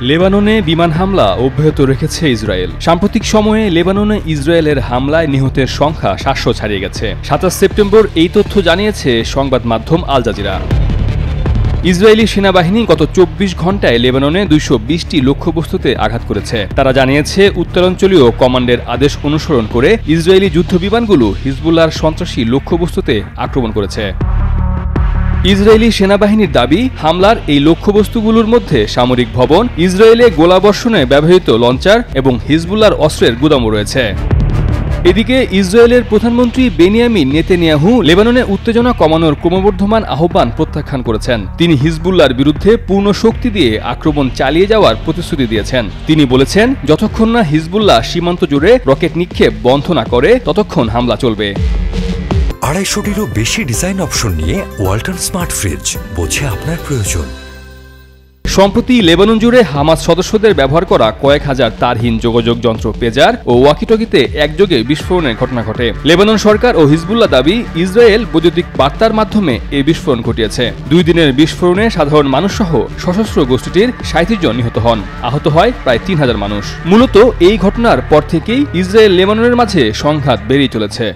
লেবাননে বিমান হামলা অব্যাহত রেখেছে ইসরায়েল। সাম্প্রতিক সময়ে লেবাননে ইসরায়েলের হামলায় নিহতের সংখ্যা ৭০০ ছাড়িয়ে গেছে। ২৭ সেপ্টেম্বর এই তথ্য জানিয়েছে সংবাদ মাধ্যম আল জাজিরা। ইসরায়েলি সেনাবাহিনী গত ২৪ ঘণ্টায় লেবাননে ২২০টি লক্ষ্যবস্তুতে আঘাত করেছে। তারা জানিয়েছে উত্তরাঞ্চলীয় কমান্ডের আদেশ অনুসরণ করে ইসরায়েলি যুদ্ধবিমানগুলো হিজবুল্লাহর সন্ত্রাসী লক্ষ্যবস্তুতে আক্রমণ করেছে। ইসরায়েলি সেনাবাহিনীর দাবি, হামলার এই লক্ষ্যবস্তুগুলোর মধ্যে সামরিক ভবন, ইসরায়েলে গোলাবর্ষণে ব্যবহৃত লঞ্চার এবং হিজবুল্লাহর অস্ত্রের গুদামও রয়েছে। এদিকে ইসরায়েলের প্রধানমন্ত্রী বেনিয়ামিন নেতানিয়াহু লেবাননে উত্তেজনা কমানোর ক্রমবর্ধমান আহ্বান প্রত্যাখ্যান করেছেন। তিনি হিজবুল্লাহর বিরুদ্ধে পূর্ণ শক্তি দিয়ে আক্রমণ চালিয়ে যাওয়ার প্রতিশ্রুতি দিয়েছেন। তিনি বলেছেন, যতক্ষণ না হিজবুল্লাহ সীমান্ত জুড়ে রকেট নিক্ষেপ বন্ধ না করে ততক্ষণ হামলা চলবে। ২৫০টিরও বেশি ডিজাইন অপশন নিয়ে ওয়ালটন স্মার্ট ফ্রিজ, বোঝে আপনার প্রয়োজন। সম্প্রতি লেবানন জুড়ে হামাস সদস্যদের ব্যবহার করা কয়েক হাজার তারহীন যোগাযোগ যন্ত্র, পেজার ও ওয়াকিটকিতে একযোগে বিস্ফোরণের ঘটনা ঘটে। লেবানন সরকার ও হিজবুল্লাহ দাবি, ইসরায়েল বৈদ্যুতিক বার্তার মাধ্যমে এই বিস্ফোরণ ঘটিয়েছে। ২ দিনের বিস্ফোরণে সাধারণ মানুষসহ সশস্ত্র গোষ্ঠীটির ৩৭ জন নিহত হন। আহত হয় প্রায় ৩,০০০ মানুষ। মূলত এই ঘটনার পর থেকেই ইসরায়েল লেবাননের মাঝে সংঘাত বেড়েই চলেছে।